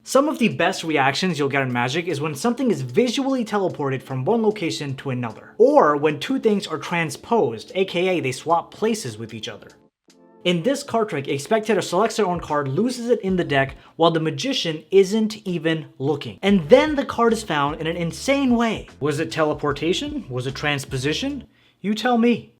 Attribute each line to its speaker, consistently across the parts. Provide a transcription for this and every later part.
Speaker 1: Some of the best reactions you'll get in Magic is when something is visually teleported from one location to another, or when two things are transposed, aka they swap places with each other. In this card trick, a spectator selects their own card, loses it in the deck, while the magician isn't even looking. And then the card is found in an insane way. Was it teleportation? Was it transposition? You tell me.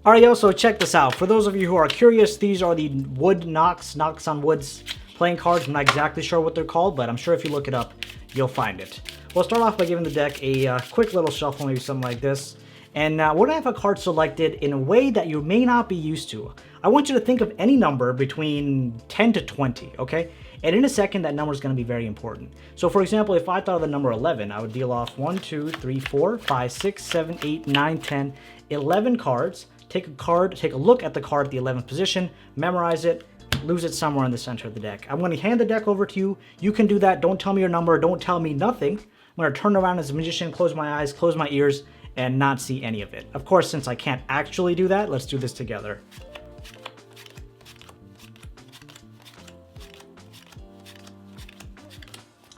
Speaker 1: Alright, yo, so check this out. For those of you who are curious, these are the wood knocks on woods playing cards. I'm not exactly sure what they're called, but I'm sure if you look it up, you'll find it. We'll start off by giving the deck a quick little shuffle, maybe something like this. And we're gonna have a card selected in a way that you may not be used to. I want you to think of any number between 10 to 20, okay? And in a second, that number is gonna be very important. So for example, if I thought of the number 11, I would deal off 1, 2, 3, 4, 5, 6, 7, 8, 9, 10, 11 cards. Take a look at the card at the 11th position, memorize it, lose it somewhere in the center of the deck. I'm gonna hand the deck over to you. You can do that. Don't tell me your number, don't tell me nothing. I'm gonna turn around as a magician, close my eyes, close my ears, and not see any of it. Of course, since I can't actually do that, let's do this together.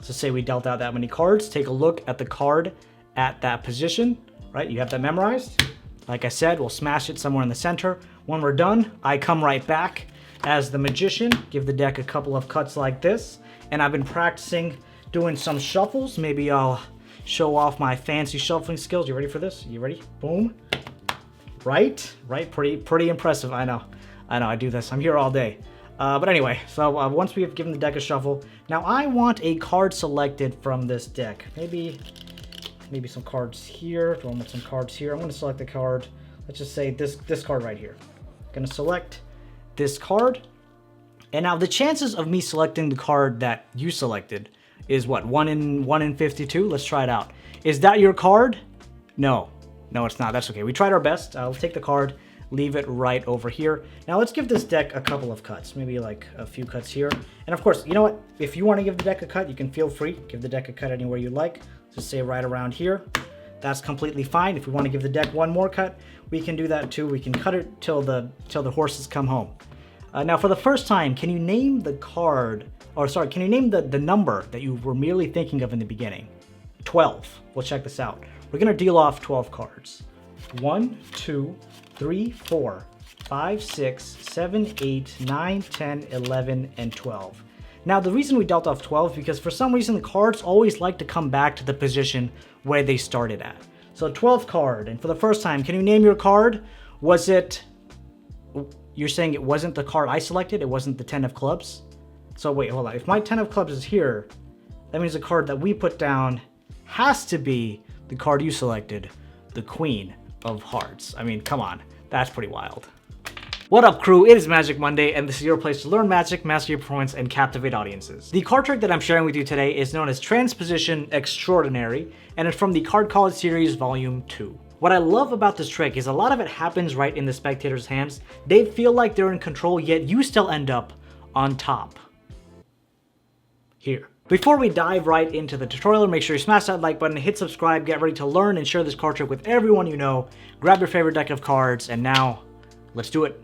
Speaker 1: So say we dealt out that many cards, take a look at the card at that position, right? You have that memorized. Like I said, we'll smash it somewhere in the center. When we're done, I come right back as the magician, give the deck a couple of cuts like this, and I've been practicing doing some shuffles. Maybe I'll show off my fancy shuffling skills. You ready for this? You ready? Boom. Right? Pretty impressive. I know, I do this. I'm here all day. But anyway, so once we have given the deck a shuffle, now I want a card selected from this deck. Maybe some cards here. Do I want some cards here? I'm going to select the card. Let's just say this card right here. I'm going to select this card. And now the chances of me selecting the card that you selected is what? 1 in 52? Let's try it out. Is that your card? No, it's not. That's okay. We tried our best. I'll take the card, leave it right over here. Now let's give this deck a couple of cuts, maybe like a few cuts here. And of course, you know what? If you want to give the deck a cut, you can feel free. Give the deck a cut anywhere you like. Just say right around here. That's completely fine. If we want to give the deck one more cut, we can do that too. We can cut it till the horses come home. Now for the first time, can you name the card, or sorry, can you name the number that you were merely thinking of in the beginning? 12. We'll check this out. We're gonna deal off 12 cards. 1, 2, 3, 4, 5, 6, 7, 8, 9, 10, 11, and 12. Now the reason we dealt off 12 is because for some reason the cards always like to come back to the position where they started at. So 12th card, and for the first time, can you name your card? Was it, you're saying it wasn't the card I selected? It wasn't the 10 of clubs? So wait, hold on. If my 10 of clubs is here, that means the card that we put down has to be the card you selected, the Queen of Hearts. I mean, come on, that's pretty wild. What up, crew? It is Magic Monday, and this is your place to learn Magic, master your performance, and captivate audiences. The card trick that I'm sharing with you today is known as Transposition Extraordinary, and it's from the Card College Series Volume 2. What I love about this trick is a lot of it happens right in the spectator's hands. They feel like they're in control, yet you still end up on top. Here. Before we dive right into the tutorial, make sure you smash that like button, hit subscribe, get ready to learn and share this card trick with everyone you know. Grab your favorite deck of cards, and now, let's do it.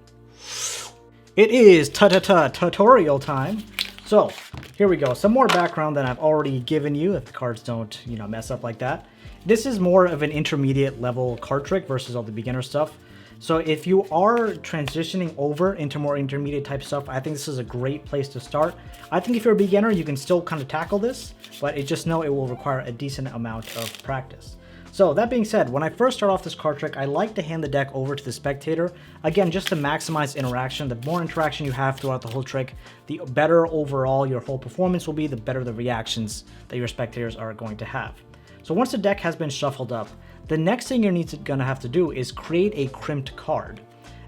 Speaker 1: It is tutorial time. So, here we go. Some more background than I've already given you, if the cards don't, mess up like that. This is more of an intermediate level card trick versus all the beginner stuff. So if you are transitioning over into more intermediate type stuff, I think this is a great place to start. I think if you're a beginner, you can still kind of tackle this, but just know it will require a decent amount of practice. So that being said, when I first start off this card trick, I like to hand the deck over to the spectator. Again, just to maximize interaction. The more interaction you have throughout the whole trick, the better overall your whole performance will be, the better the reactions that your spectators are going to have. So once the deck has been shuffled up, the next thing you're gonna have to do is create a crimped card.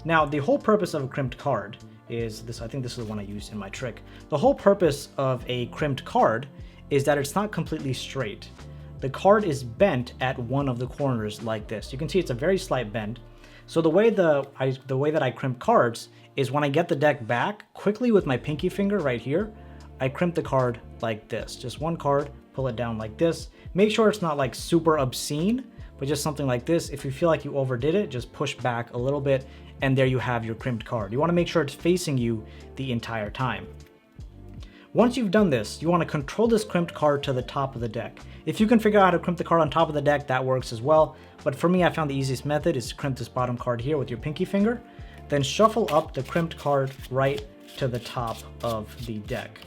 Speaker 1: Now, the whole purpose of a crimped card is this. I think this is the one I used in my trick. The whole purpose of a crimped card is that it's not completely straight. The card is bent at one of the corners like this. You can see it's a very slight bend. So the way that I crimp cards is when I get the deck back, quickly with my pinky finger right here, I crimp the card like this. Just one card, pull it down like this. Make sure it's not like super obscene, but just something like this. If you feel like you overdid it, just push back a little bit, and there you have your crimped card. You want to make sure it's facing you the entire time. Once you've done this, you want to control this crimped card to the top of the deck. If you can figure out how to crimp the card on top of the deck, that works as well. But for me, I found the easiest method is to crimp this bottom card here with your pinky finger, then shuffle up the crimped card right to the top of the deck.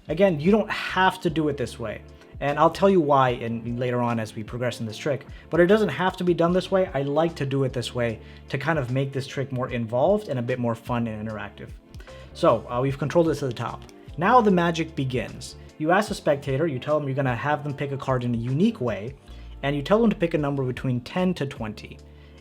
Speaker 1: Again, you don't have to do it this way, and I'll tell you why later on as we progress in this trick, but it doesn't have to be done this way. I like to do it this way to kind of make this trick more involved and a bit more fun and interactive. So we've controlled this to the top. Now the magic begins. You ask the spectator, you tell them you're gonna have them pick a card in a unique way, and you tell them to pick a number between 10 to 20.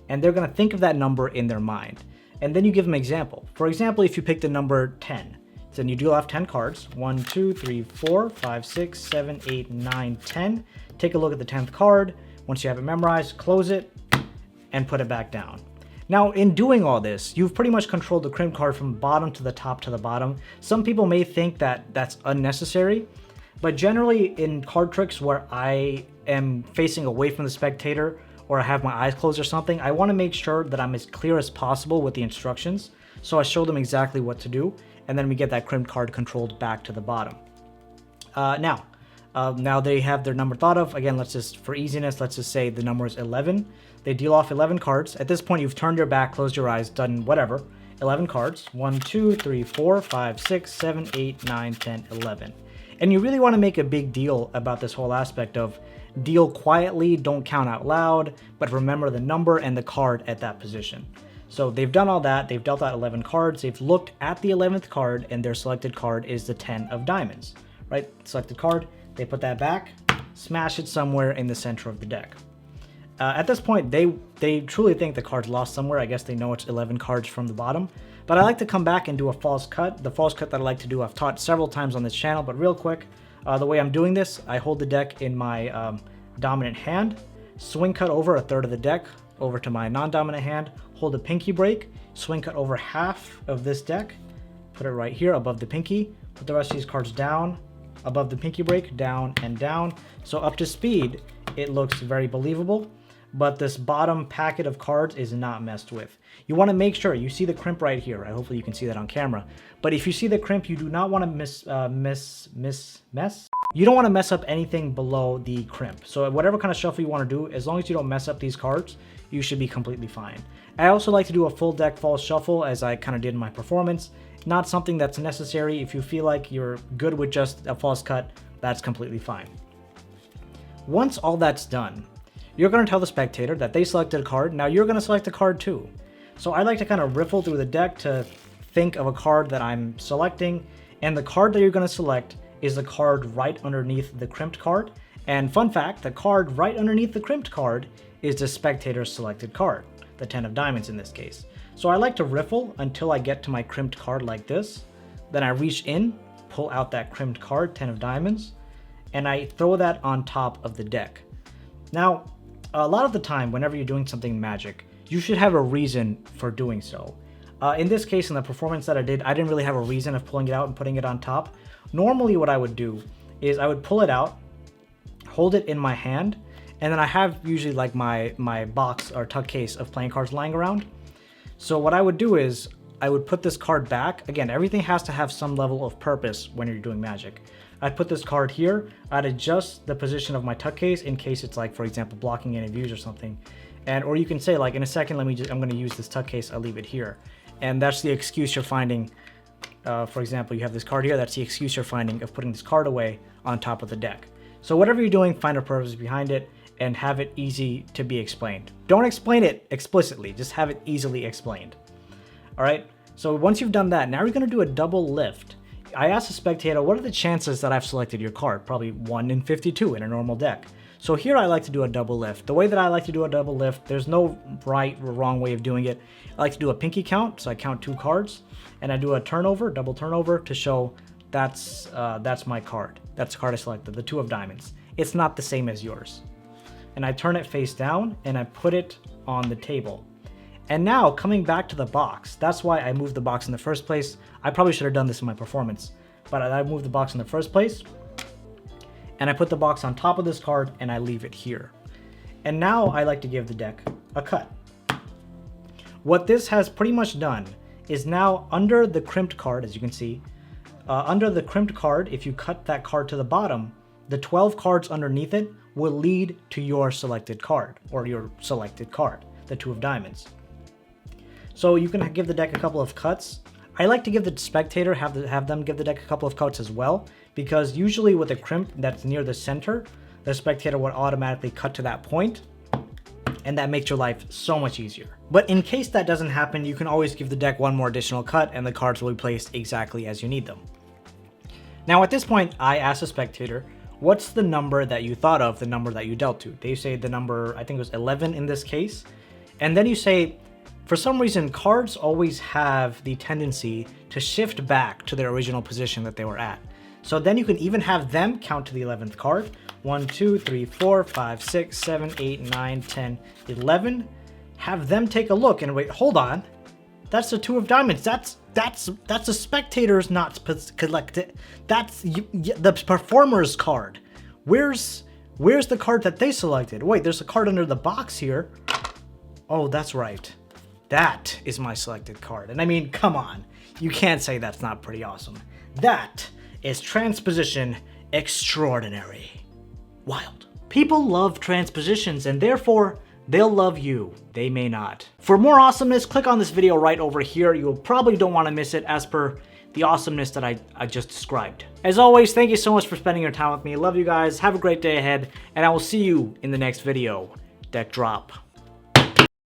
Speaker 1: And they're gonna think of that number in their mind. And then you give them an example. For example, if you pick the number 10, then you deal off 10 cards. 1, 2, 3, 4, 5, 6, 7, 8, 9, 10. Take a look at the 10th card. Once you have it memorized, close it and put it back down. Now, in doing all this, you've pretty much controlled the crimp card from bottom to the top to the bottom. Some people may think that that's unnecessary, but generally in card tricks where I am facing away from the spectator or I have my eyes closed or something, I want to make sure that I'm as clear as possible with the instructions. So I show them exactly what to do, and then we get that crimped card controlled back to the bottom. Now they have their number thought of. Again, for easiness, let's just say the number is 11. They deal off 11 cards. At this point, you've turned your back, closed your eyes, done whatever. 11 cards. 1, 2, 3, 4, 5, 6, 7, 8, 9, 10, 11. And you really want to make a big deal about this whole aspect of deal quietly, don't count out loud, but remember the number and the card at that position. So they've done all that. They've dealt out 11 cards. They've looked at the 11th card, and their selected card is the 10 of diamonds, right? Selected card. They put that back, smash it somewhere in the center of the deck. At this point, they truly think the card's lost somewhere. I guess they know it's 11 cards from the bottom. But I like to come back and do a false cut. The false cut that I like to do, I've taught several times on this channel, but real quick, the way I'm doing this, I hold the deck in my dominant hand, swing cut over a third of the deck over to my non-dominant hand, hold the pinky break, swing cut over half of this deck, put it right here above the pinky, put the rest of these cards down, above the pinky break, down and down. So up to speed, it looks very believable, but this bottom packet of cards is not messed with. You want to make sure you see the crimp right here. Hopefully you can see that on camera. But if you see the crimp, you do not want to mess. You don't want to mess up anything below the crimp. So whatever kind of shuffle you want to do, as long as you don't mess up these cards, you should be completely fine. I also like to do a full deck false shuffle, as I kind of did in my performance. Not something that's necessary. If you feel like you're good with just a false cut, that's completely fine. Once all that's done, you're going to tell the spectator that they selected a card. Now you're going to select a card too. So I like to kind of riffle through the deck to think of a card that I'm selecting, and the card that you're going to select is the card right underneath the crimped card. And fun fact, the card right underneath the crimped card is the spectator's selected card, the 10 of diamonds in this case. So I like to riffle until I get to my crimped card like this. Then I reach in, pull out that crimped card, 10 of diamonds, and I throw that on top of the deck. Now, a lot of the time, whenever you're doing something magic, you should have a reason for doing so. In this case, in the performance that I didn't really have a reason of pulling it out and putting it on top. Normally what I would do is I would pull it out, hold it in my hand, and then I have usually like my box or tuck case of playing cards lying around. So what I would do is I would put this card back. Again, everything has to have some level of purpose when you're doing magic. I'd put this card here. I'd adjust the position of my tuck case in case it's like, for example, blocking any views or something. Or you can say like, in a second, I'm going to use this tuck case. I'll leave it here. And that's the excuse you're finding. For example, you have this card here. That's the excuse you're finding of putting this card away on top of the deck. So whatever you're doing, find a purpose behind it and have it easy to be explained. Don't explain it explicitly, just have it easily explained. All right, so once you've done that, now you're gonna do a double lift. I asked the spectator, what are the chances that I've selected your card? Probably 1 in 52 in a normal deck. So here I like to do a double lift. The way that I like to do a double lift, there's no right or wrong way of doing it. I like to do a pinky count, so I count 2 cards, and I do a turnover, double turnover, to show that's my card. That's the card I selected, the 2 of diamonds. It's not the same as yours. And I turn it face down and I put it on the table. And now coming back to the box, that's why I moved the box in the first place. I probably should have done this in my performance, but I moved the box in the first place and I put the box on top of this card and I leave it here. And now I like to give the deck a cut. What this has pretty much done is now under the crimped card, as you can see, under the crimped card, if you cut that card to the bottom, the 12 cards underneath it will lead to your selected card, or your selected card, the 2 of diamonds. So you can give the deck a couple of cuts. I like to give the spectator, have them give the deck a couple of cuts as well, because usually with a crimp that's near the center, the spectator would automatically cut to that point, and that makes your life so much easier. But in case that doesn't happen, you can always give the deck one more additional cut and the cards will be placed exactly as you need them. Now at this point, I asked the spectator, what's the number that you thought of, the number that you dealt to? They say the number, I think it was 11 in this case. And then you say, for some reason, cards always have the tendency to shift back to their original position that they were at. So then you can even have them count to the 11th card. 1, 2, 3, 4, 5, 6, 7, 8, 9, 10, 11. Have them take a look and wait, hold on. That's the 2 of diamonds. That's the spectator's not collected. That's the performer's card. Where's the card that they selected? Wait, there's a card under the box here. Oh, that's right. That is my selected card. And I mean, come on. You can't say that's not pretty awesome. That is transposition extraordinary. Wild. People love transpositions and therefore they'll love you. They may not. For more awesomeness, click on this video right over here. You probably don't want to miss it as per the awesomeness that I just described. As always, thank you so much for spending your time with me. Love you guys. Have a great day ahead and I will see you in the next video. Deck drop.